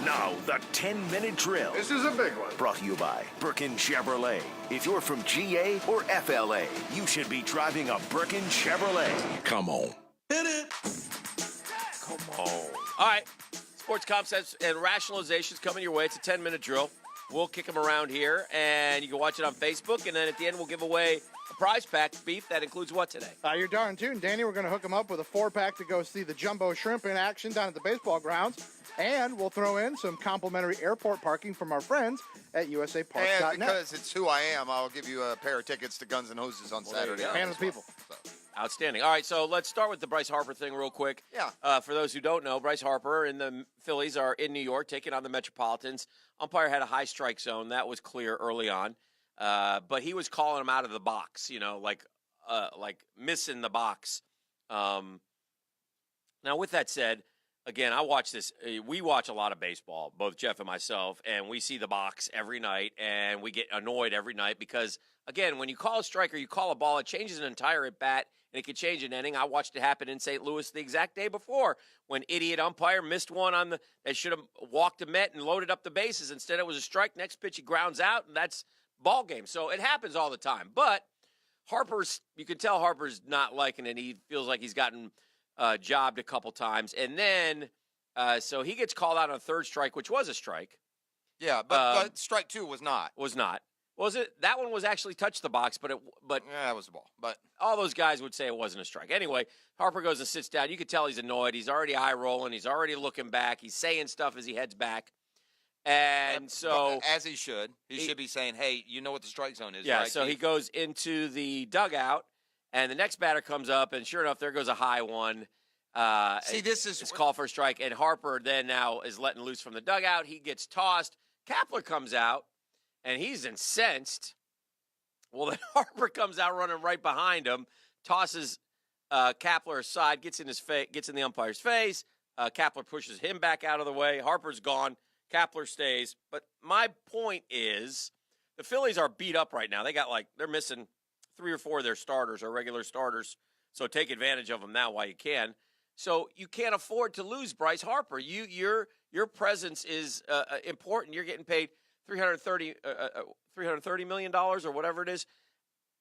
Now, the 10-minute drill. This is a big one. Brought to you by Burkins Chevrolet. If you're from GA or FLA, you should be driving a Burkins Chevrolet. Come on. Hit it. Come on. All right. Sports concepts and rationalizations coming your way. It's a 10-minute drill. We'll kick them around here, and you can watch it on Facebook. And then at the end, we'll give away a prize pack, Beef. That includes what today? You're darn tootin', Danny. We're going to hook them up with a 4-pack to go see the Jumbo Shrimp in action down at the baseball grounds. And we'll throw in some complimentary airport parking from our friends at USAParks.net. And because it's who I am, I'll give you a pair of tickets to Guns N' Hoses on Saturday. Fan of the people. So. Outstanding. All right, so let's start with the Bryce Harper thing real quick. Yeah. For those who don't know, Bryce Harper and the Phillies are in New York taking on the Metropolitans. Umpire had a high strike zone. That was clear early on. But he was calling him out of the box, like missing the box. Now, with that said, again, I watch this. We watch a lot of baseball, both Jeff and myself, and we see the box every night, and we get annoyed every night because, again, when you call a strike or you call a ball, it changes an entire at-bat, and it could change an inning. I watched it happen in St. Louis the exact day before when idiot umpire missed one that should have walked a Met and loaded up the bases. Instead, it was a strike. Next pitch, he grounds out, and that's ball game. So it happens all the time. But you can tell Harper's not liking it. He feels like he's gotten jobbed a couple times. And then, so he gets called out on a third strike, which was a strike. Yeah, but strike two was not. Was not. Was it? That one was actually touched the box, but yeah, it was the ball. But all those guys would say it wasn't a strike. Anyway, Harper goes and sits down. You can tell he's annoyed. He's already eye rolling. He's already looking back. He's saying stuff as he heads back. And so, as he should be saying, "Hey, you know what the strike zone is?" Yeah. Right? So he goes into the dugout, and the next batter comes up, and sure enough, there goes a high one. It's called for a strike, and Harper then now is letting loose from the dugout. He gets tossed. Kapler comes out. And he's incensed. Well, then Harper comes out running right behind him, tosses Kapler aside, gets in the umpire's face. Kapler pushes him back out of the way. Harper's gone. Kapler stays. But my point is, the Phillies are beat up right now. They're missing 3 or 4 of their starters or regular starters. So take advantage of them now while you can. So you can't afford to lose Bryce Harper. Your presence is important. You're getting paid $330 million or whatever it is.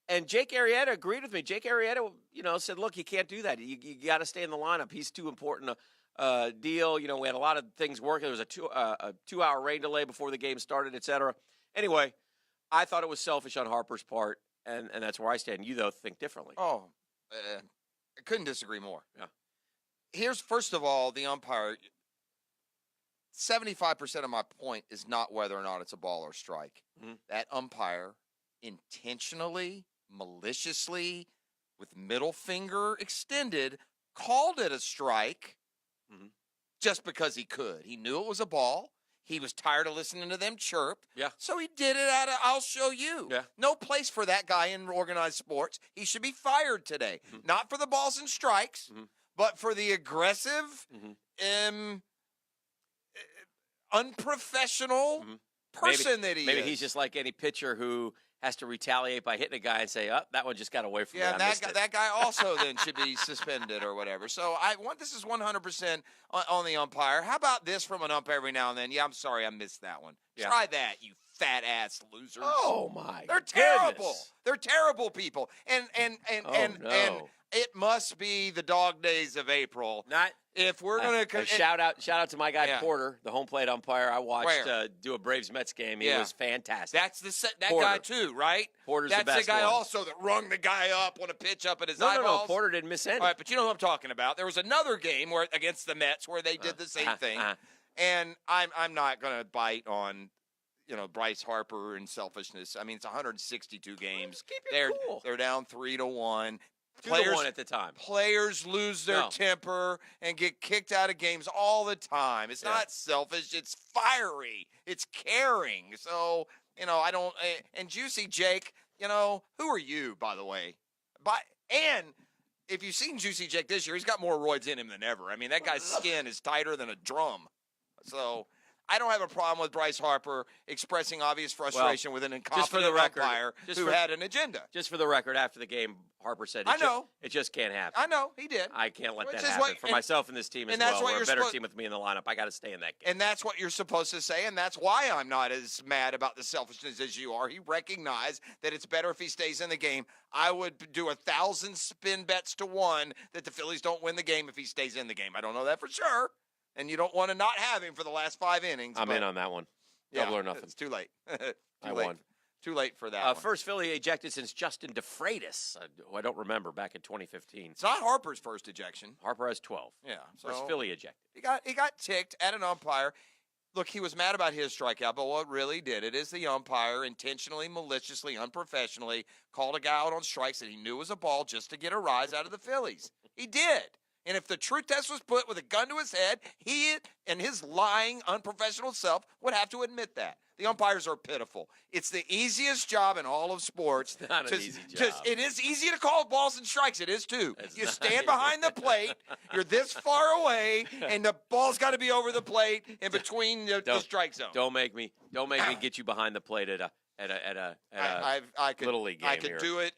And Jake Arrieta agreed with me. Jake Arrieta, said, look, you can't do that. You got to stay in the lineup. He's too important a deal. We had a lot of things working. There was a 2-hour rain delay before the game started, et cetera. Anyway, I thought it was selfish on Harper's part, and that's where I stand. You, though, think differently. I couldn't disagree more. Yeah. Here's, first of all, the umpire. 75% of my point is not whether or not it's a ball or strike. Mm-hmm. That umpire intentionally, maliciously, with middle finger extended, called it a strike just because he could. He knew it was a ball. He was tired of listening to them chirp. Yeah. So he did it out of, I'll show you. Yeah. No place for that guy in organized sports. He should be fired today. Mm-hmm. Not for the balls and strikes, but for the aggressive, unprofessional person that he is. Maybe he's just like any pitcher who has to retaliate by hitting a guy and say, that one just got away from me. Yeah, that guy also then should be suspended or whatever. So this is 100% on the umpire. How about this from an umpire every now and then? Yeah, I'm sorry, I missed that one. Yeah. Try that, you fat-ass losers. Oh, my They're terrible. Goodness. They're terrible people. And it must be the dog days of April. If we're going to shout out to my guy Porter, the home plate umpire. I watched do a Braves Mets game. He was fantastic. That's that guy too, right? Porter's the best. That's the guy one. Also that rung the guy up on a pitch up at his eyeballs. No. Porter didn't miss any. All right, but you know who I'm talking about. There was another game against the Mets where they did the same thing, and I'm not going to bite on Bryce Harper and selfishness. I mean, it's 162 games. Keep it cool. They're down 3-1. 2-1 at the time. Players lose their temper and get kicked out of games all the time. It's not selfish. It's fiery. It's caring. So, I don't – and Juicy Jake, who are you, by the way? And if you've seen Juicy Jake this year, he's got more roids in him than ever. I mean, that guy's skin is tighter than a drum. So, I don't have a problem with Bryce Harper expressing obvious frustration with an incompetent umpire who had an agenda. Just for the record, after the game, Harper said, it just can't happen. I know, he did. I can't let that happen for myself and this team as well. We're a better team with me in the lineup. I got to stay in that game. And that's what you're supposed to say, and that's why I'm not as mad about the selfishness as you are. He recognized that it's better if he stays in the game. I would do 1,000 spin bets to 1 that the Phillies don't win the game if he stays in the game. I don't know that for sure, and you don't want to not have him for the last 5 innings. I'm in on that one. Double or nothing. It's too late. I won. Too late for that one. First Philly ejected since Justin DeFreitas, who I don't remember, back in 2015. It's not Harper's first ejection. Harper has 12. Yeah. First Philly ejected. He got ticked at an umpire. Look, he was mad about his strikeout, but what really did it is the umpire intentionally, maliciously, unprofessionally called a guy out on strikes that he knew was a ball just to get a rise out of the Phillies. He did. And if the truth test was put with a gun to his head, he and his lying, unprofessional self would have to admit that. The umpires are pitiful. It's the easiest job in all of sports. It's not an easy job. It is easy to call balls and strikes. It is, too. You stand behind the plate. You're this far away, and the ball's got to be over the plate in between the strike zone. Don't make me get you behind the plate at a Little League game. I could do it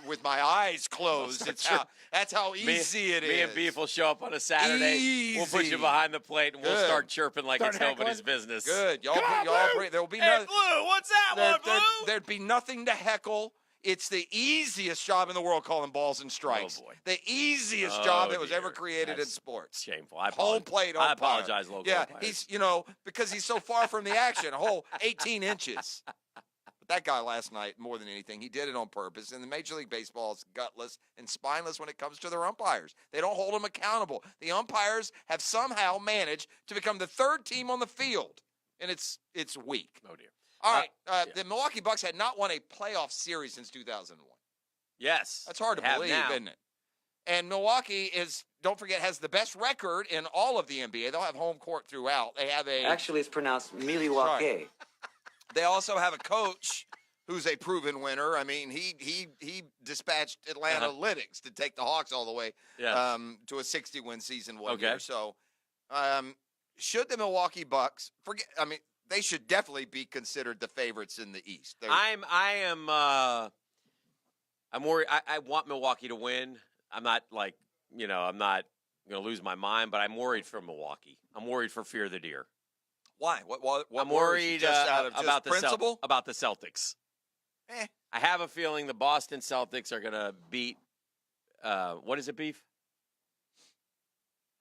with my eyes closed. That's how easy it is. Me and Beef will show up on a Saturday. Easy. We'll put you behind the plate and we'll start chirping like it's nobody's business. Good. Y'all bring. There'll be Hey, Blue, what's that one, Blue? There'd be nothing to heckle. It's the easiest job in the world calling balls and strikes. Oh, boy. The easiest job that was ever created in sports. Shameful. Home plate umpire. I apologize, local umpires. He's, because he's so far from the action, a whole 18 inches. That guy last night, more than anything, he did it on purpose. And the Major League Baseball is gutless and spineless when it comes to their umpires. They don't hold them accountable. The umpires have somehow managed to become the third team on the field, and it's weak. Oh, dear. All right, the Milwaukee Bucks had not won a playoff series since 2001. Yes. That's hard to believe, isn't it? And Milwaukee don't forget, has the best record in all of the NBA. They'll have home court throughout. They have Actually, it's pronounced Milwaukee. They also have a coach who's a proven winner. I mean, he dispatched Atlanta Lytics to take the Hawks all the way to a 60-win season one year. So, should the Milwaukee Bucks they should definitely be considered the favorites in the East. I'm worried. I want Milwaukee to win. I'm not I'm not going to lose my mind, but I'm worried for Milwaukee. I'm worried for Fear the Deer. Why? What I'm worried about principle? About the Celtics. I have a feeling the Boston Celtics are going to beat. What is it, Beef?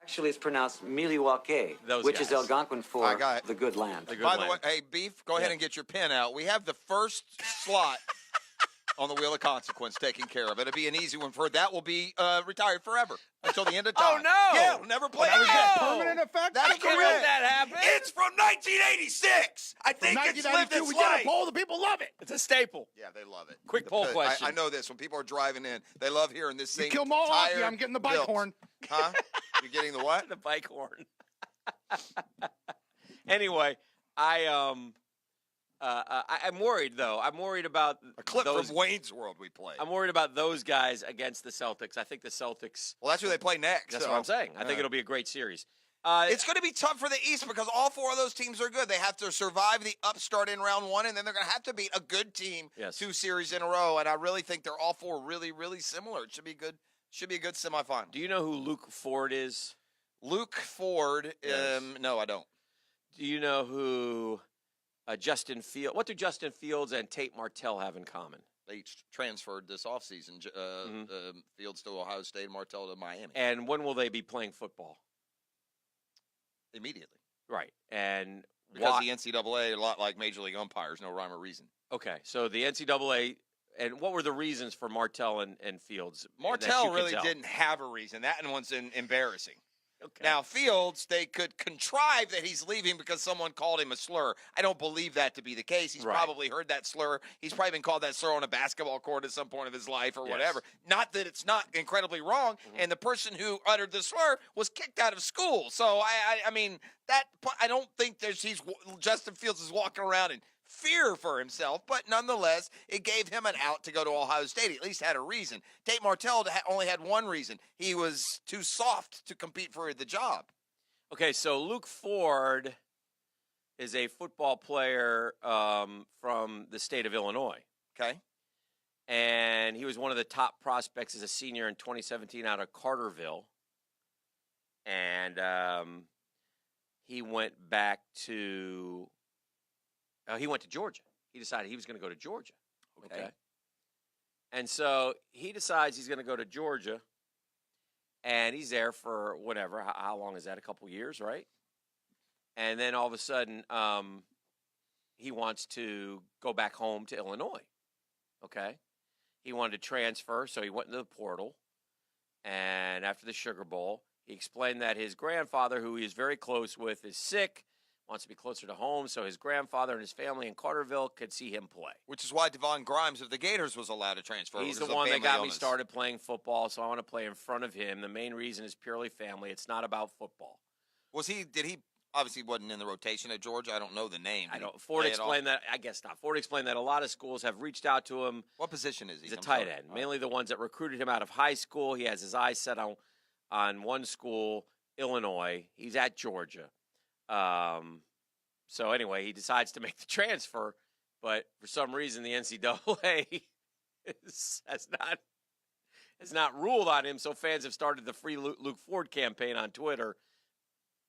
Actually, it's pronounced Milwaukee, which is Algonquin for the good land. By the way, hey, Beef, go ahead and get your pen out. We have the first slot on the Wheel of Consequence taken care of. It'll be an easy one for her. That will be retired forever until the end of time. Oh, no. Yeah, it'll never play That was again. permanent effect? That's I can't correct. let that happen. It's from 1986. I think it's lived its we get life. a poll. The people love it. It's a staple. Yeah, they love it. Quick poll question. I know this. When people are driving in, they love hearing this thing. You kill Milwaukee, I'm getting the bike horn. Huh? You're getting the what? The bike horn. Anyway, I'm worried, though. I'm worried about a clip from Wayne's World we played. I'm worried about those guys against the Celtics. I think the Celtics. Well, that's who they play next. That's what I'm saying. I think it'll be a great series. It's going to be tough for the East because all four of those teams are good. They have to survive the upstart in round one, and then they're going to have to beat a good team 2 series in a row. And I really think they're all four really, really similar. It should be good. Should be a good semifinal. Do you know who Luke Ford is? Luke Ford. Yes. No, I don't. Do you know who Justin Fields? What do Justin Fields and Tate Martell have in common? They each transferred this offseason. Fields to Ohio State, Martell to Miami. And when will they be playing football? Immediately. Right. And because the NCAA, a lot like Major League umpires, no rhyme or reason. Okay. So the NCAA, and what were the reasons for Martell and Fields? Martell really didn't have a reason. That one's embarrassing. Okay. Now, Fields, they could contrive that he's leaving because someone called him a slur. I don't believe that to be the case. He's probably heard that slur. He's probably been called that slur on a basketball court at some point of his life or whatever. Not that it's not incredibly wrong. Mm-hmm. And the person who uttered the slur was kicked out of school. So, I mean, I don't think Justin Fields is walking around in fear for himself, but nonetheless, it gave him an out to go to Ohio State. He at least had a reason. Tate Martell only had one reason. He was too soft to compete for the job. Okay, so Luke Ford is a football player from the state of Illinois. Okay. And he was one of the top prospects as a senior in 2017 out of Carterville. And he went back to he went to Georgia. He decided he was going to go to Georgia. Okay. And so he decides he's going to go to Georgia, and he's there for whatever. How long is that? A couple years, right? And then all of a sudden, he wants to go back home to Illinois. Okay. He wanted to transfer, so he went into the portal. And after the Sugar Bowl, he explained that his grandfather, who he is very close with, is sick, wants to be closer to home, so his grandfather and his family in Carterville could see him play. Which is why Devon Grimes of the Gators was allowed to transfer. He's the one that got me started playing football, so I want to play in front of him. The main reason is purely family. It's not about football. Did he obviously wasn't in the rotation at Georgia? I don't know the name. Ford explained that. I guess not. Ford explained that a lot of schools have reached out to him. What position is he? He's a tight end. Mainly the ones that recruited him out of high school. He has his eyes set on one school, Illinois. He's at Georgia. So anyway, he decides to make the transfer, but for some reason the NCAA has not ruled on him. So fans have started the Free Luke Ford campaign on Twitter,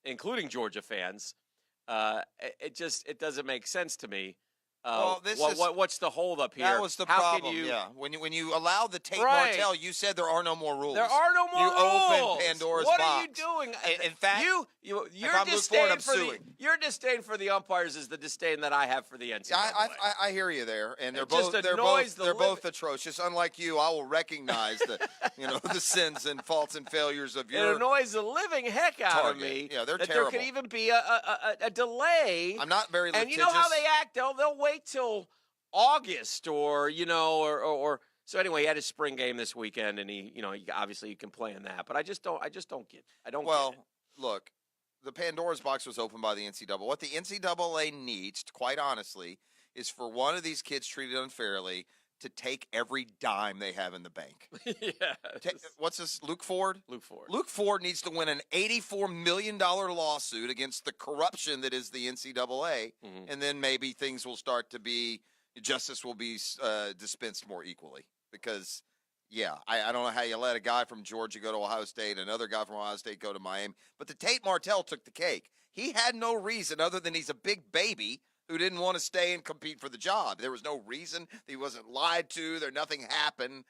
including Georgia fans. It doesn't make sense to me. What's the holdup here? That was the problem. When you allow the Tate Martell, you said there are no more rules. There are no more rules. You open Pandora's box. What are you doing? In fact, your disdain for the umpires is the disdain that I have for the NCAA. I hear you there, and they're both both atrocious. Unlike you, I will recognize the sins and faults and failures of your. It annoys the living heck out of me. Yeah, they're that terrible. There could even be a delay. I'm not very litigious. And you know how they act? They'll wait till August or so anyway, he had his spring game this weekend, and he obviously you can play in that, but I just don't get it. Look, the Pandora's box was opened by the NCAA. What the NCAA needs, quite honestly, is for one of these kids treated unfairly to take every dime they have in the bank. What's this, Luke Ford? Luke Ford needs to win an $84 million lawsuit against the corruption that is the NCAA, and then maybe things will start to be, justice will be dispensed more equally. Because, I don't know how you let a guy from Georgia go to Ohio State, another guy from Ohio State go to Miami, but the Tate Martell took the cake. He had no reason other than he's a big baby who didn't want to stay and compete for the job. There was no reason. He wasn't lied to. Nothing happened.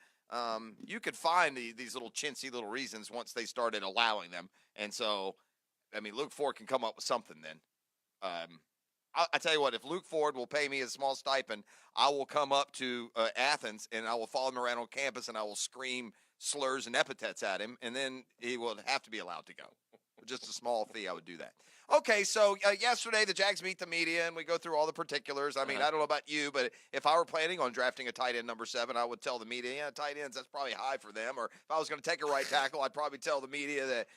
You could find these little chintzy little reasons once they started allowing them. And so, Luke Ford can come up with something then. I tell you what, if Luke Ford will pay me a small stipend, I will come up to Athens and I will follow him around on campus and I will scream slurs and epithets at him, and then he will have to be allowed to go. For just a small fee, I would do that. Okay, so yesterday the Jags meet the media, and we go through all the particulars. I don't know about you, but if I were planning on drafting a tight end number 7, I would tell the media, tight ends, that's probably high for them. Or if I was going to take a right tackle, I'd probably tell the media that,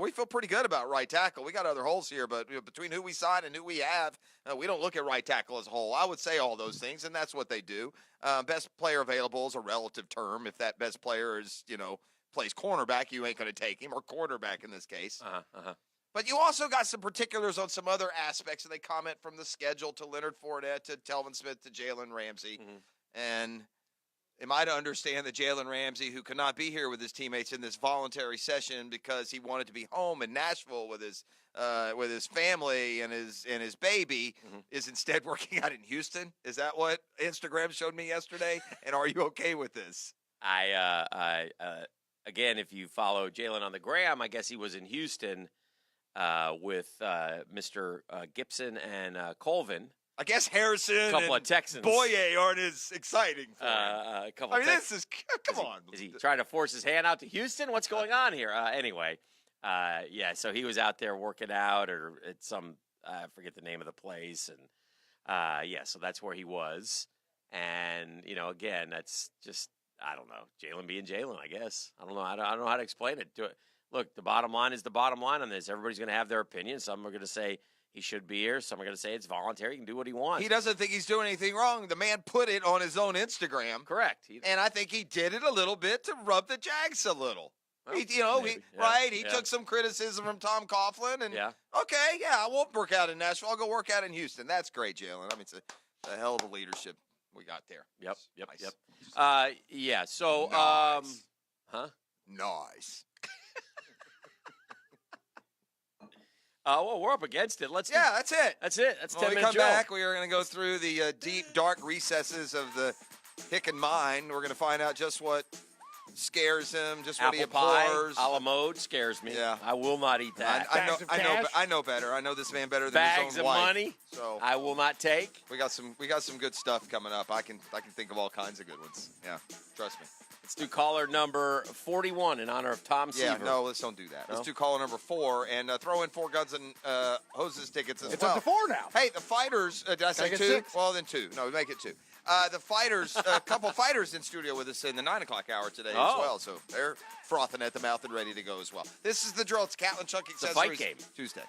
we feel pretty good about right tackle. We got other holes here, but between who we sign and who we have, we don't look at right tackle as a whole. I would say all those things, and that's what they do. Best player available is a relative term. If that best player is, plays cornerback, you ain't going to take him, or quarterback in this case. But you also got some particulars on some other aspects, and they comment from the schedule to Leonard Fournette to Telvin Smith to Jalen Ramsey. And am I to understand that Jalen Ramsey, who could not be here with his teammates in this voluntary session because he wanted to be home in Nashville with his family and his baby, is instead working out in Houston? Is that what Instagram showed me yesterday? And are you okay with this? Again, if you follow Jalen on the gram, I guess he was in Houston with Mr. Gibson and Colvin. I guess Harrison a couple and of Texans. Boye aren't as exciting for him. This is, come on. Is he trying to force his hand out to Houston? What's going on here? Anyway, so he was out there working out or at some, I forget the name of the place. And, so that's where he was. And, again, that's just, I don't know, Jalen being Jalen, I guess. I don't know how to explain it. Look, the bottom line is the bottom line on this. Everybody's going to have their opinion. Some are going to say he should be here. Some are going to say it's voluntary. He can do what he wants. He doesn't think he's doing anything wrong. The man put it on his own Instagram. Correct. And I think he did it a little bit to rub the Jags a little. Well, He took some criticism from Tom Coughlin, and okay, I won't work out in Nashville. I'll go work out in Houston. That's great, Jalen. I mean, it's a hell of a leadership we got there. Yep. Nice. So, nice. Nice. Well, we're up against it. That's it. That's it. That's 10 minutes. When we come back, we are going to go through the deep, dark recesses of the Hicken mind. We're going to find out just what scares him, just what he abhors. A la mode scares me. Yeah. I will not eat that. I know better. I know this man better than Bags his own of wife. Money. So I will not take. We got some good stuff coming up. I can think of all kinds of good ones. Yeah, trust me. Let's do caller number 41 in honor of Tom Seaver. Yeah, no, let's don't do that. No? Let's do caller number 4 and throw in 4 Guns and Hoses tickets as well. It's up to 4 now. Hey, the fighters. Did I say 2? 6. Well, then 2. No, we make it 2. The fighters, a couple fighters in studio with us in the 9 o'clock hour today as well. So they're frothing at the mouth and ready to go as well. This is the drill. It's Catlin Chuck Accessories. The fight game. Tuesday.